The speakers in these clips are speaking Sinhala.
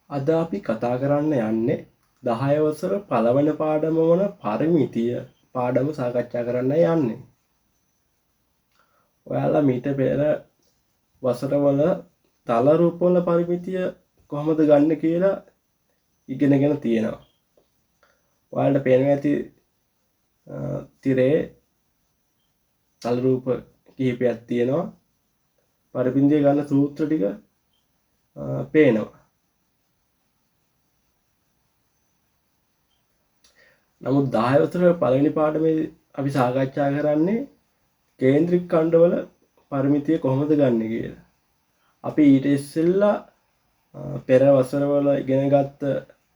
අද අපි කතා කරන්න යන්නේ 10 වසර පළවෙනි පාඩම වන පරිමිතිය පාඩම සාකච්ඡා කරන්න යන්නේ. ඔයාලා මීට පෙර වසරවල තල රූප වල පරිමිතිය කොහොමද ගන්න කියලා ඉගෙනගෙන තියෙනවා. ඔයාලට පේනවා ඇති තිරේ තල රූප කිහිපයක් තියෙනවා. පරිමිතිය ගන්න සූත්‍ර ටික පේනවා. නමුත් 10 වසර පළවෙනි පාඩමේ අපි සාකච්ඡා කරන්නේ කේන්ද්‍රික ඛණ්ඩවල පරිමිතිය කොහොමද ගන්න කියලා. අපි ඊට ඉස්සෙල්ලා පෙර වසරවල ඉගෙනගත්ත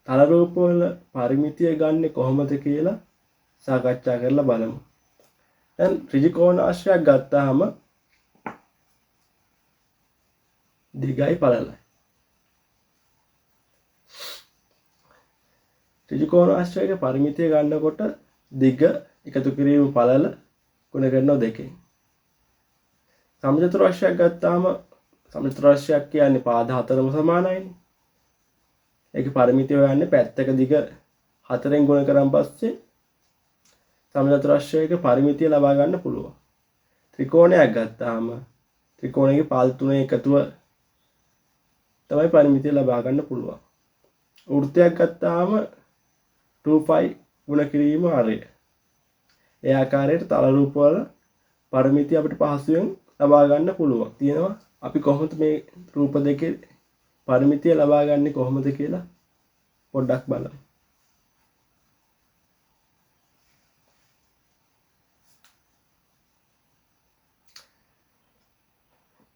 තල රූප වල පරිමිතිය ගන්න කොහොමද කියලා සාකච්ඡා කරලා බලමු. දැන් ත්‍රිකෝණාශ්‍රයක් ගත්තාම දිගයි පළලයි. ත්‍රිකෝණාශ්‍රයක පරිමිතිය ගන්නකොට දිග එකතු කිරීම පළල ගුණ කරනවා 2කින්. සමචතුරාශ්‍රයක් ගත්තාම සමචතුරාශ්‍රයක් කියන්නේ පාද 4ම සමානයිනේ. ඒකේ පරිමිතිය හොයන්නේ පැත්තක දිග 4ෙන් ගුණ කරන් පස්සේ සමචතුරාශ්‍රයක පරිමිතිය ලබා ගන්න පුළුවන්. ත්‍රිකෝණයක් ගත්තාම ත්‍රිකෝණයේ පාද 3 එකතුව තමයි පරිමිතිය ලබා ගන්න පුළුවන්. වෘත්තයක් ගත්තාම 2π ගුණ කිරීම හරය. ඒ ආකාරයට තල රූප වල පරිමිතිය අපිට පහසුවෙන් ලබා ගන්න පුළුවන්. තියෙනවා අපි කොහොමද මේ රූප දෙකේ පරිමිතිය ලබා ගන්න කොහොමද කියලා පොඩ්ඩක් බලමු.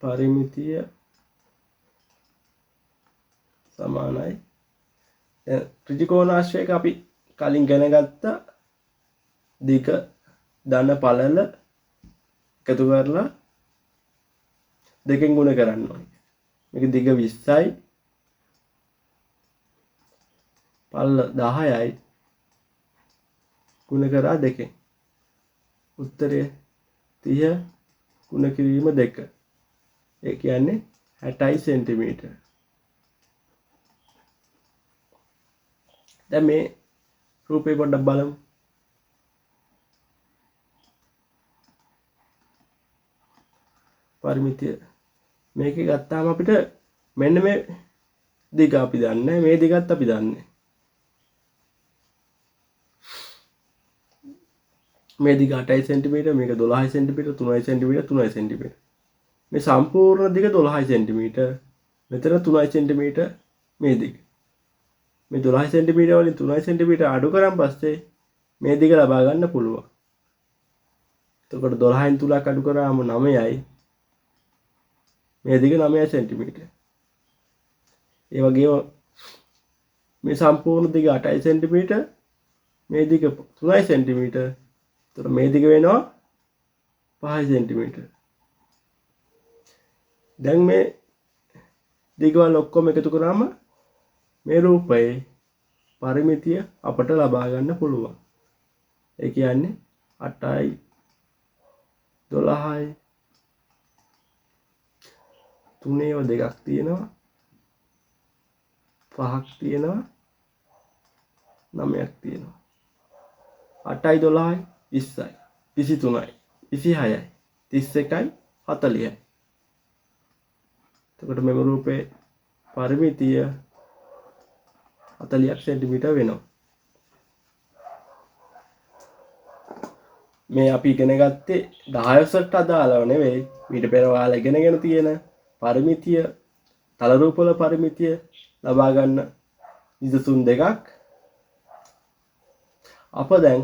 පරිමිතිය සමානයි. දැන් ත්‍රිකෝණාශ්‍රයක අපි කලින් ඉගෙන ගත්ත දිග ධන පළල එකතු කරලා 2කින් ගුණ කරන්න ඕනේ. මේක දිග 20යි පළල 10යි ගුණ කරා 2කින්. උත්තරය 30 ගුණ කිරීම 2. ඒ කියන්නේ 60 සෙන්ටිමීටර. දැන් මේ රූපේ පොඩ්ඩක් බලමු. පරිමිතිය මේකේ ගත්තාම අපිට මෙන්න මේ දිග අපි දන්නේ, මේ දිගත් අපි දන්නේ. මේ දිග 8 සෙන්ටිමීටර, මේක 12 සෙන්ටිමීටර, 3 සෙන්ටිමීටර, 3 සෙන්ටිමීටර. මේ සම්පූර්ණ දිග 12 සෙන්ටිමීටර. මෙතන 3 සෙන්ටිමීටර මේ දිග. මේ 12 සෙන්ටිමීටර වලින් 3 සෙන්ටිමීටර අඩු කරන් පස්සේ මේ දිග ලබා ගන්න පුළුවන්. එතකොට 12න් 3ක් අඩු කරාම 9යි. මේ දිග 9 සෙන්ටිමීටර. ඒ වගේම මේ සම්පූර්ණ දිග 8 සෙන්ටිමීටර, මේ දිග 3 සෙන්ටිමීටර. එතකොට මේ දිග වෙනවා 5 සෙන්ටිමීටර. දැන් මේ දිගවල ඔක්කොම එකතු කරාම මේ රූපයේ පරිමිතිය අපට ලබා ගන්න පුළුවන්. ඒ කියන්නේ 8යි 12යි 3ව දෙකක් තියෙනවා, 5ක් තියෙනවා, 9ක් තියෙනවා. 8යි 12යි 20යි 23යි 26යි 31යි 40යි. එතකොට මෙම රූපේ පරිමිතිය 40ක් සෙන්ටිමීටර වෙනවා. මේ අපි ඉගෙන ගත්තේ 10 වසරට අදාළව නෙවෙයි, ඊට පෙර ඔයාලා ඉගෙනගෙන තියෙන පරිමිතිය, තල රූප වල පරිමිතිය ලබා ගන්න නිදසුන් දෙකක්. අප දැන්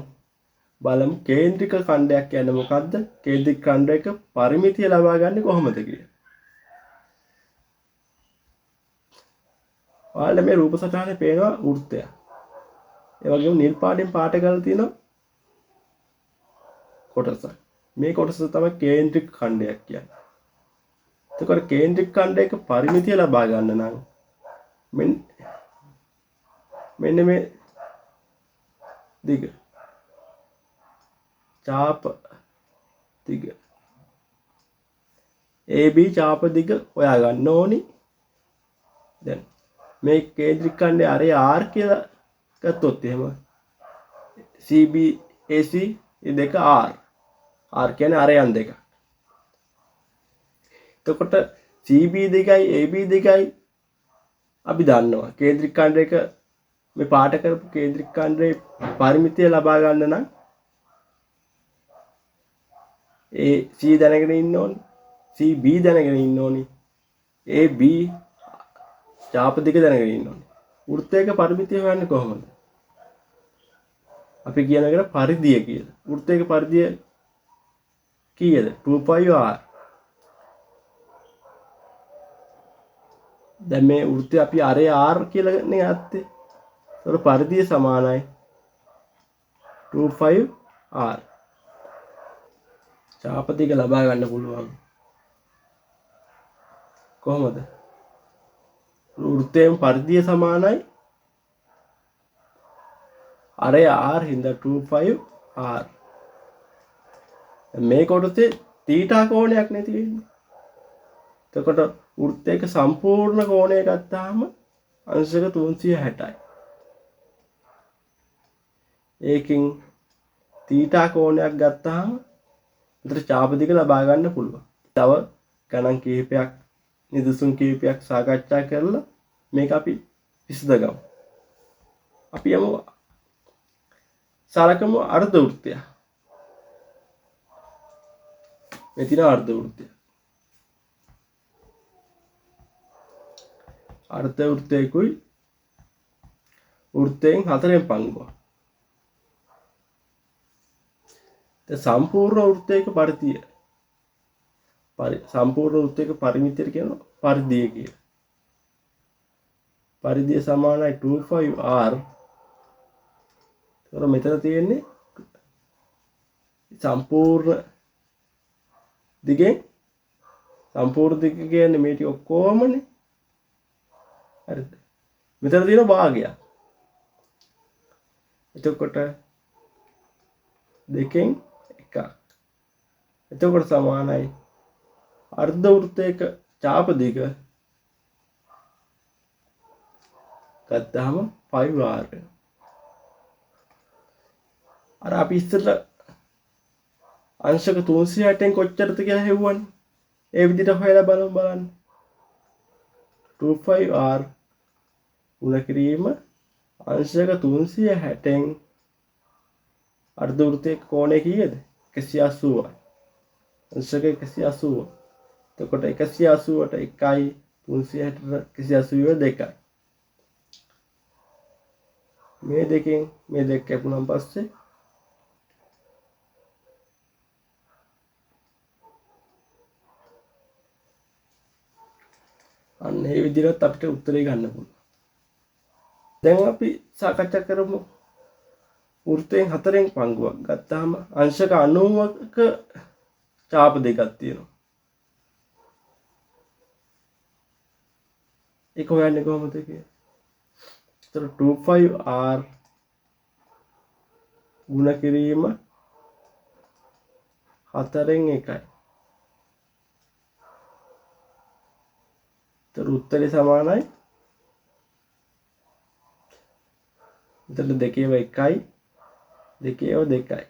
බලමු කේන්ද්‍රික ඛණ්ඩයක් කියන්නේ මොකද්ද? කේන්ද්‍රික ඛණ්ඩයක පරිමිතිය ලබා ගන්න කොහොමද කියලා. ඔයාලට මේ රූප සටහනේ පේනවා වෘත්තයක්. ඒ වගේම නිල් පාටෙන් පාට කරලා තියෙන කොටසක්. මේ කොටස තමයි කේන්ද්‍රික ඛණ්ඩයක් කියන්නේ. එතකොට කේන්ද්‍රික ඛණ්ඩයක පරිමිතිය ලබා ගන්න නම් මෙන්න මේ දිග චාප දිග AB චාප දිග හොයා ගන්න ඕනි. දැන් මේ කේන්ද්‍රික ඛණ්ඩයේ අරය R කියලා ගත්තොත් එහෙම CBAC මේ දෙක R කියන්නේ අරයන් දෙක. එතකොට CB දෙකයි AB දෙකයි අපි දන්නවා කේන්ද්‍රික ඛණ්ඩයක මේ පාට කරපු කේන්ද්‍රික ඛණ්ඩයේ පරිමිතිය ලබා ගන්න නම් AC දැනගෙන ඉන්න ඕනේ, CB දැනගෙන ඉන්න ඕනේ, AB චාප දෙක දැනගෙන ඉන්න ඕනේ. වෘත්තයක පරිමිතිය හොයන්නේ කොහොමද? අපි කියන එකට පරිධිය කියලා. වෘත්තයක පරිධිය කීයද? 2πr. දැන් මේ වෘත්තය අපි අරය r කියලා නේ ගත්තේ. ඒතකොට පරිධිය සමානයි 2πr. චාප දෙක ලබා ගන්න පුළුවන්. කොහොමද? වෘත්තයෙන් පරිධිය සමානයි අරය r හින්දා 2πr. මේ කොටසේ තීටා කෝණයක් නේ තියෙන්නේ. එතකොට වෘත්තයක සම්පූර්ණ කෝණය ගත්තාම අංශක 360යි. ඒකෙන් තීටා කෝණයක් ගත්තාම උතර චාප දෙක ලබා ගන්න පුළුවන්. තව ගණන් කිහිපයක් නිදසුන් කිහිපයක් සාකච්ඡා කරලා මේක අපි විසඳගමු. අපි යමු සලකමු අර්ධ වෘත්තය. මෙතන අර්ධ වෘත්තය. අර්ධ වෘත්තයකුයි වෘත්තයෙන් 4න් පංගුවක්. සම්පූර්ණ වෘත්තයක පරිධිය සම්පූර්ණ වෘත්තයක පරිමිතියට කියනවා පරිධිය කියලා. පරිධිය සමානයි 2πr. ඒතර මෙතන තියෙන්නේ සම්පූර්ණ දිගෙන් සම්පූර්ණ දිග කියන්නේ මේ ටික ඔක්කොමනේ. හරිද? මෙතන තියෙන භාගයක්. එතකොට දෙකෙන් එකක්. එතකොට සමානයි අර්ධ වෘත්තයක චාප දිග ගත්තාම 5r. අර අපි ඉස්සෙල්ලා අංශක 360න් කොච්චරද කියලා හෙව්වනේ. ඒ විදිහට හොයලා බලන්න. 2πr ගුණ කිරීම අංශක 360න් අර්ධ වෘත්තයක කෝණය කීයද? 180යි. අංශක 180. එතකොට 180ට 1යි 360ට 180 2යි. මේ දෙකෙන් මේ දෙක කැපුණාන් පස්සේ අන්න ඒ විදිහට අපිට උත්තරේ ගන්න පුළුවන්. දැන් අපි සාකච්ඡා කරමු වෘත්තයෙන් 4න් පංගුවක් ගත්තාම අංශක 90ක චාප දෙකක් තියෙනවා. ඒක හොයන්නේ කොහොමද කියලා? ඒතර 2πr ගුණ කිරීම 4න් 1යි. ඒතර උත්තරේ සමානයි එතන දෙකේව 1යි දෙකේව 2යි.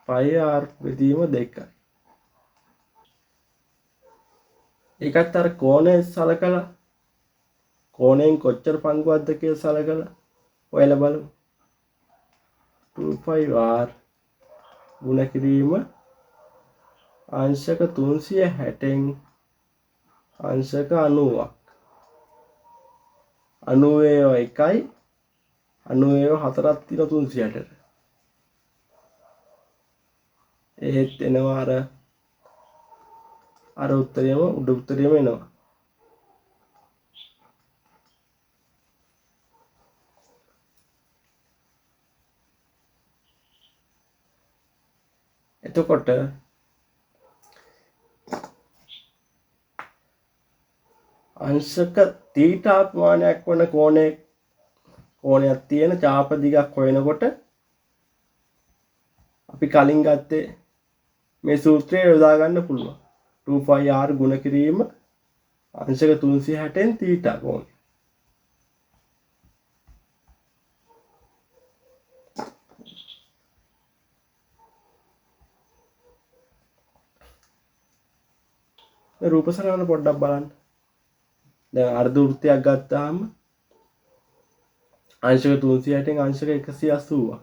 πr බෙදීම 2යි. ඒකත් අර කෝණය සලකලා කෝණයෙන් කොච්චර පංගුවක්ද කියලා සලකලා ඔයලා බලමු. 2πr ගුණ කිරීම අංශක 360න් අංශක 90ක්. 90 1යි 90 4ක් තියෙන 360ට. ඒත් එනවා අර උත්තරයම උඩ උත්තරයම එනවා. එතකොට අංශක තීටා ප්‍රමාණයක් වන කෝණයක් තියෙන චාප දිගක් හොයනකොට අපි කලින් ගත්තේ මේ සූත්‍රය යොදා ගන්න පුළුවන්. 2πr ගුණ කිරීම අංශක 360න් තීටා කෝණය. මේ රූප සටහන පොඩ්ඩක් බලන්න. දැන් අර්ධ වෘත්තයක් ගත්තාම අංශක 360න් අංශක 180ක්.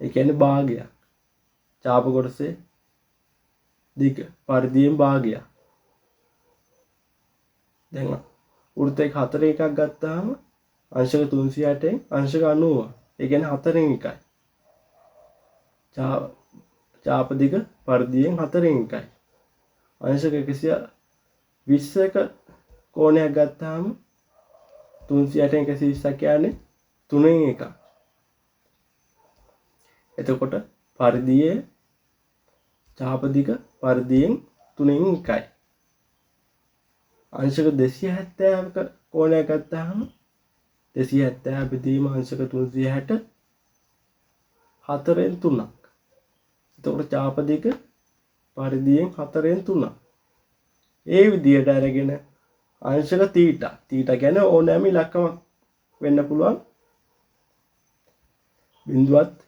ඒ කියන්නේ භාගයක්. චාප කොටසේ දිග පරිධියෙන් භාගයක්. දැන් වෘත්තයක 4 එකක් ගත්තාම අංශක 360න් අංශක 90. ඒ කියන්නේ 4න් එකයි. චාප දිග පරිධියෙන් 4න් එකයි. අංශක 120ක කෝණයක් ගත්තාම 360න් 120ක් කියන්නේ 3න් එකක්. එතකොට පරිධියේ චාප දිග පරිධියෙන් 3න් එකයි. අංශක 270ක කෝණයක් ගත්තාම 270 බෙදීම අංශක 360 4න් 3ක්. එතකොට චාප දිග පරිධියෙන් 4න් 3ක්. ඒ විදිහට අරගෙන අංශක තීටා කියන්නේ ඕනෑම ඉලක්කමක් වෙන්න පුළුවන්. බිඳුවත්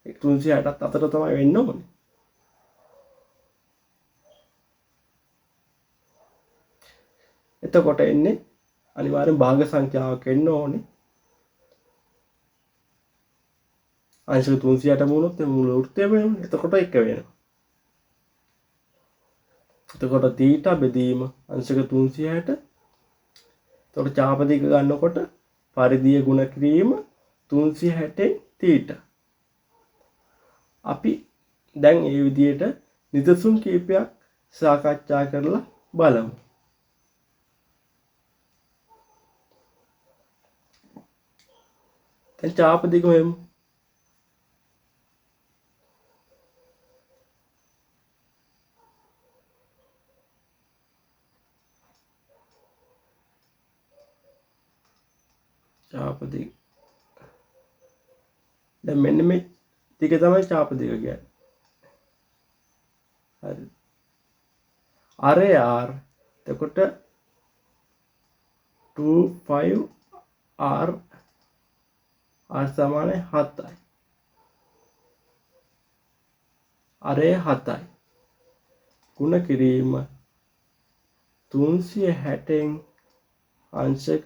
360ත් අතර තමයි වෙන්න ඕනේ. එතකොට එන්නේ අනිවාර්යෙන් භාග සංඛ්‍යාවක් එන්න ඕනේ. අංශක 360 වුණොත් මුළු වෘත්තයම වෙනවා. එතකොට 1 වෙනවා. එතකොට තීටා බෙදීම අංශක 360. එතකොට චාප දිග ගන්නකොට පරිධිය ගුණ කිරීම 360න් තීටා. අපි දැන් මේ විදිහට නිදසුන් කීපයක් සාකච්ඡා කරලා බලමු. දැන් චාප දිග හොයමු. චාප දිග. දැන් මෙන්න මේ දිග තමයි චාප දිග කියන්නේ. හරි. අරේ r එතකොට 25r r සමාන 7යි. අරේ 7යි. ගුණ කිරීම 360න් අංශක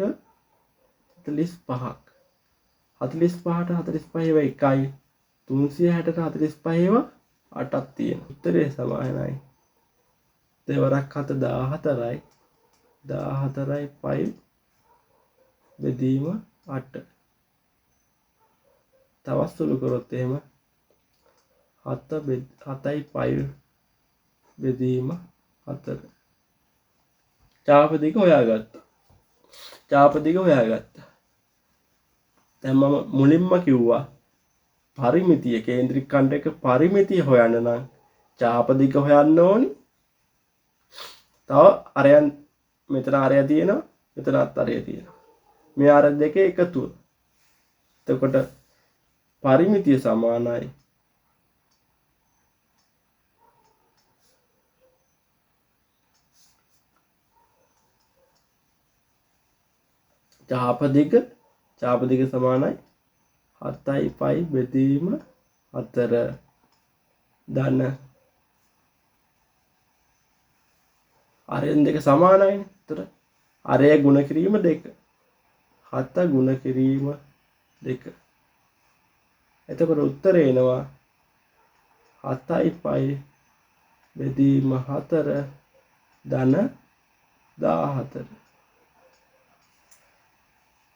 45ක්. 45ට 45 එකයි. 360ට 45 8ක් තියෙනවා. උත්තරේ සමානයි. දෙවරක් 7 14යි. 14යි 5 බෙදීම 8. තවත් සුළු කරොත් එහෙම 7යි 5 බෙදීම 4. චාප දිග හොයාගත්තා. දැන් මම මුලින්ම කිව්වා පරිමිතිය කේන්ද්‍රික ඛණ්ඩයක පරිමිතිය හොයන්න නම් චාප දිග හොයන්න ඕනි. තව අරයන් මෙතන අරය තියෙනවා, මෙතනත් අරය තියෙනවා. මේ අර දෙකේ එකතුව. එතකොට පරිමිතිය සමානයි චාප දිග සමානයි 7යි 5 බෙදීම 4 ධන අරයන් දෙක සමානයිනේ. ඒතර අරය ගුණ කිරීම 2 7 ගුණ කිරීම 2. එතකොට උත්තරේ එනවා 7යි 5 බෙදීම 4 ධන 14.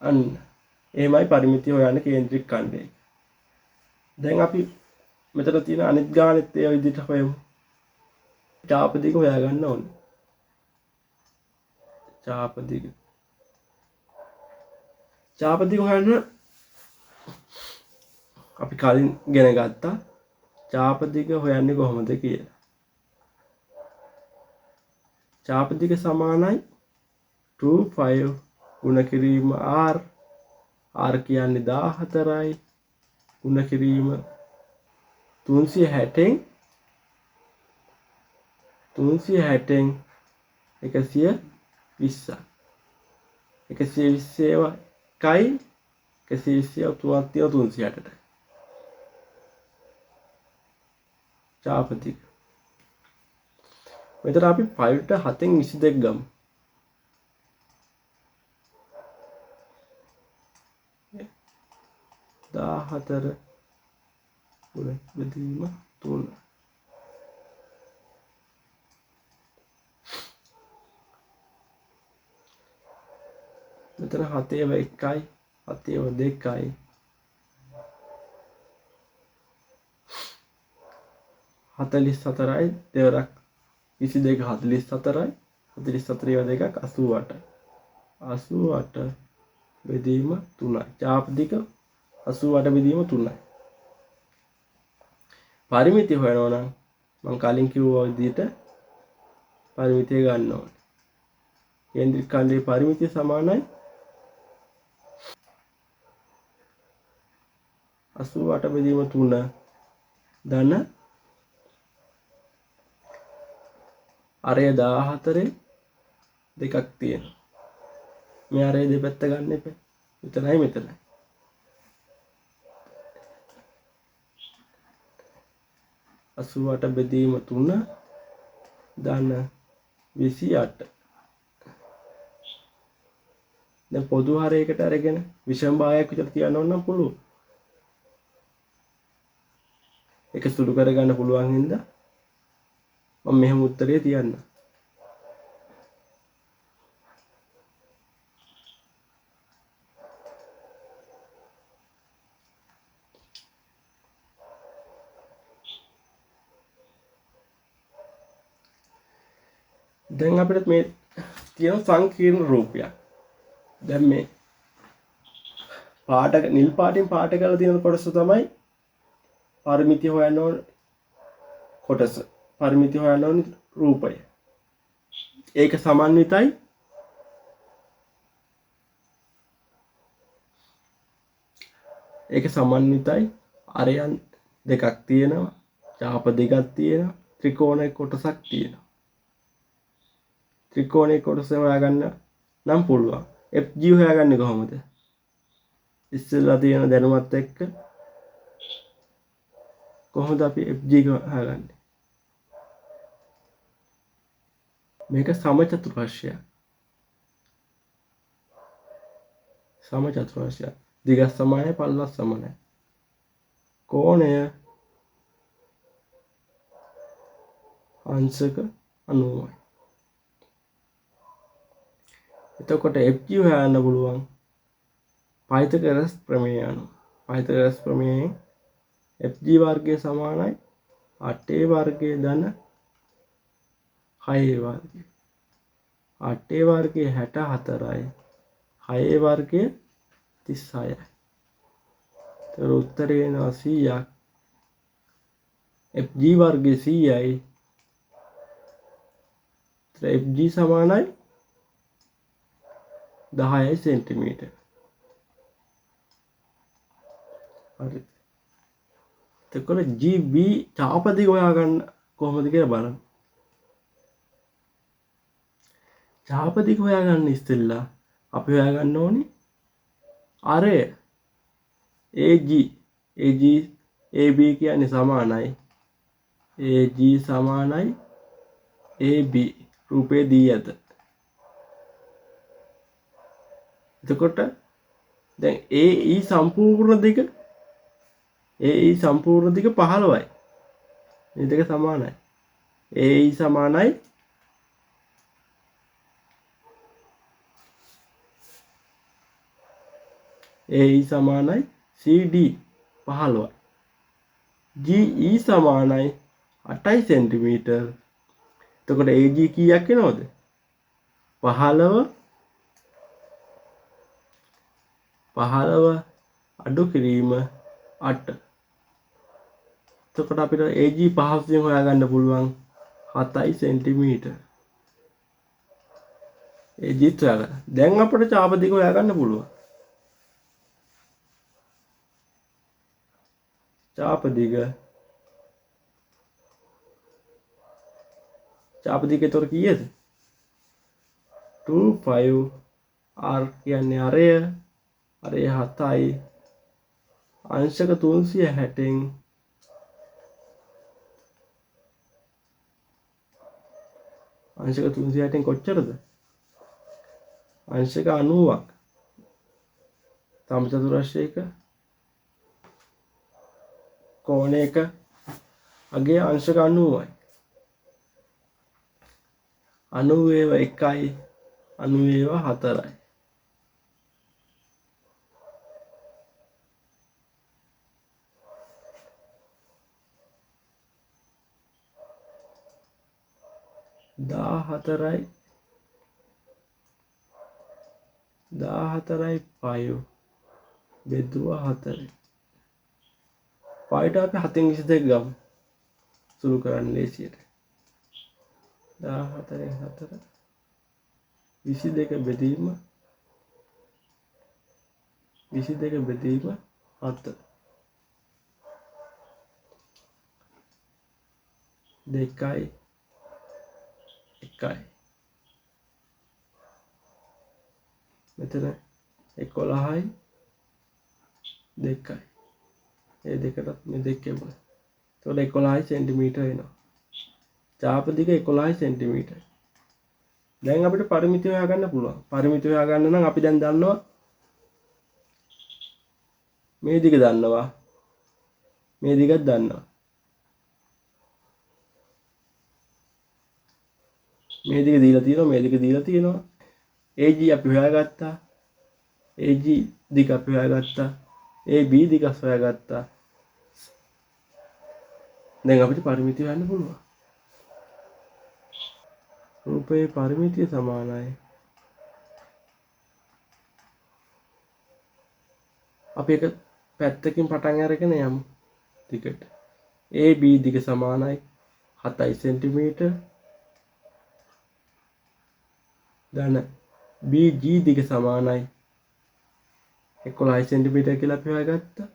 අන්න එහෙමයි පරිමිතිය හොයන්න කේන්ද්‍රික ඛණ්ඩය. දැන් අපි මෙතන තියෙන අනිත් ගානෙත් ඒ විදිහට හොයමු. චාප දිග හොයාගන්න ඕනේ. චාප දිග හොයන්න අපි කලින් ඉගෙන ගත්තා චාප දිග හොයන්නේ කොහොමද කියලා. චාප දිග සමානයි 25 ගුණ කිරීම r කියන්නේ 14යි ගුණ කිරීම 360න් 360න් 120ක් 120 ඒවා එකයි 120 තුනක් තියෙනවා 360ට චාප දිග. මෙතන අපි 5ට 7න් 22 ගමු. 14 ගුණ බෙදීම 3. මෙතන 7 ඒවා 1යි 7 ඒවා 2යි 44යි දෙවරක් 22 44යි 44 ඒවා දෙකක් 88යි 88 බෙදීම 3යි චාප දිග 88 බෙදීම 3යි. පරිමිතිය හොයනවා නම් මම කලින් කිව්වා විදිහට පරිමිතිය ගන්න ඕනේ. කේන්ද්‍රික ඛණ්ඩයේ පරිමිතිය සමානයි 88 බෙදීම 3 ධන අරය 14 දෙකක් තියෙනවා. මේ අරය දෙපැත්ත ගන්න එපා. මෙතනයි මෙතනයි. 88 බෙදීම 3 ධන 28. දැන් පොදු හරයකට අරගෙන විෂම භාගයක් විතර තියන්න ඕන නම් පුළුවන්. ඒක සුළු කරගන්න පුළුවන් හින්දා මම මෙහෙම උත්තරේ තියන්න. දැන් අපිට මේ තියෙන සංකීර්ණ රූපයක්. දැන් මේ පාට නිල් පාටින් පාට කරලා තියෙන කොටස තමයි පරිමිතිය හොයන්න ඕන කොටස. පරිමිතිය හොයන්න ඕන රූපය. ඒක සමන්විතයි අරයන් දෙකක් තියෙනවා චාප දෙකක් තියෙනවා ත්‍රිකෝණයක කොටසක් තියෙනවා. ත්‍රිකෝණයේ කොටස හොයාගන්න නම් පුළුවන්. FG හොයාගන්නේ කොහොමද? ඉස්සෙල්ලා තියෙන දැනුමත් එක්ක කොහොමද අපි FG හොයාගන්නේ? මේක සමචතුරස්‍රයක්. දිග සමානයි පළල සමානයි. කෝණය අංශක 90යි. එතකොට FG හොයන්න පුළුවන් පයිතගොරස් ප්‍රමේය අනුව. පයිතගොරස් ප්‍රමේයයෙන් FG වර්ගය සමානයි 8a වර්ගය ධන 6a වර්ගය. 8a වර්ගය 64යි 6a වර්ගය 36යි. ඒතර උත්තරේ වෙනවා 100ක්. FG වර්ගය 100යි. ඒතර FG සමානයි 10 සෙන්ටිමීටර්. හරි. එතකොට GB චාප දිග හොයාගන්න කොහොමද කියලා බලන්න. චාප දිග හොයාගන්න ඉස්සෙල්ලා අපි හොයාගන්න ඕනේ අරය AG AB කියන්නේ සමානයි AG සමානයි AB රූපේ දී ඇත. එතකොට දැන් AE සම්පූර්ණ දිග 15යි. මේ දෙක සමානයි. AE සමානයි CD 15යි. GE සමානයි 8 සෙන්ටිමීටර්. එතකොට AG කීයක් එනවද? 15 අඩු කිරීම 8. එතකොට අපිට AG පහසුවෙන් හොයාගන්න පුළුවන් 7 සෙන්ටිමීටර්. AG හොයාගන්න. දැන් අපිට චාප දිග හොයාගන්න පුළුවන්. චාප දිග එතකොට කීයද? 2 5 r කියන්නේ අරය 7යි අංශක 360න් අංශක 360න් කොච්චරද? අංශක 90ක්. සමචතුරස්‍රයක කෝණයක අගේ අංශක 90යි. 90 ඒවා 1යි 90 ඒවා 4යි. දාහතරයි පය බෙදුවා 4. පයට අපි 7න් 22 ගමු. සුළු කරන්න ලේසියට. 14න් 4 22 බෙදීම 7 2යි 1යි. මෙතන 11යි 2යි. ඒ දෙකටත් මේ දෙකම. එතකොට 11යි සෙන්ටිමීටර එනවා. චාප දිග 11යි සෙන්ටිමීටර. දැන් අපිට පරිමිතිය හොයාගන්න පුළුවන්. පරිමිතිය හොයාගන්න නම් අපි දැන් දන්නවා මේ දිග දන්නවා. මේ දිගත් දන්නවා. මේ දිග දීලා තියෙනවා, මේ දිග දීලා තියෙනවා. AG අපි හොයාගත්තා. AG දිග අපි හොයාගත්තා. AB දිග හොයාගත්තා. දැන් අපිට පරිමිතිය හොයන්න පුළුවන්. රූපයේ පරිමිතිය සමානයි. අපි එක පැත්තකින් පටන් අරගෙන යමු. දිගට. AB දිග සමානයි 7 සෙන්ටිමීටර. ධන BG දිග සමානයි 11 සෙන්ටිමීටර කියලා අපි හොයාගත්තා.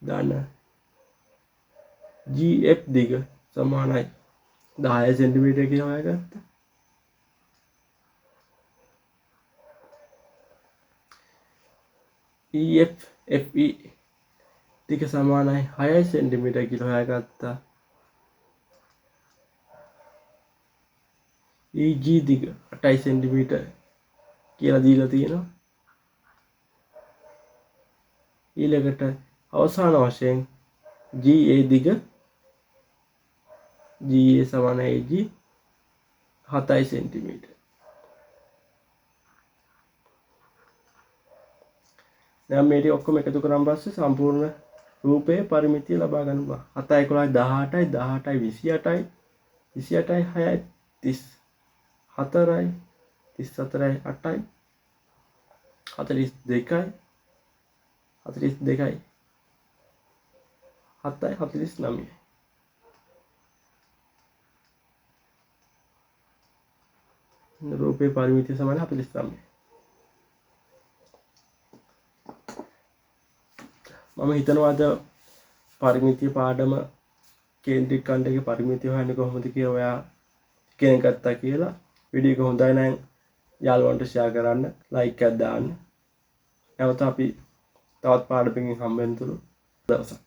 ධන GF දිග සමානයි 10 සෙන්ටිමීටර කියලා හොයාගත්තා. EF FE දිග සමානයි 6 සෙන්ටිමීටර කියලා හොයාගත්තා. EG දිග 8 සෙන්ටිමීටර කියලා දීලා තියෙනවා. ඊළඟට අවසාන වශයෙන් GA දිග GA සමාන AG 7 සෙන්ටිමීටර. දැන් මේ ටික ඔක්කොම එකතු කරන් පස්සේ සම්පූර්ණ රූපයේ පරිමිතිය ලබා ගන්න පුළුවන්. 7 11 18යි 18යි 28යි 28යි 6යි 34යි 34යි 8යි 42යි 42යි 7යි 49යි. රූපයේ පරිමිතිය සමාන 49. මම හිතනවා අද පරිමිතිය පාඩම කේන්ද්‍රික ඛණ්ඩයේ පරිමිතිය හොයන්නේ කොහොමද කියලා ඔයා ඉගෙන ගත්තා කියලා. වීඩියෝ එක හොඳයි නම් යාළුවන්ට ෂෙයා කරන්න, ලයික් එකක් දාන්න. නැවත අපි තවත් පාඩමකින් හම්බ වෙනතුරු දවසක්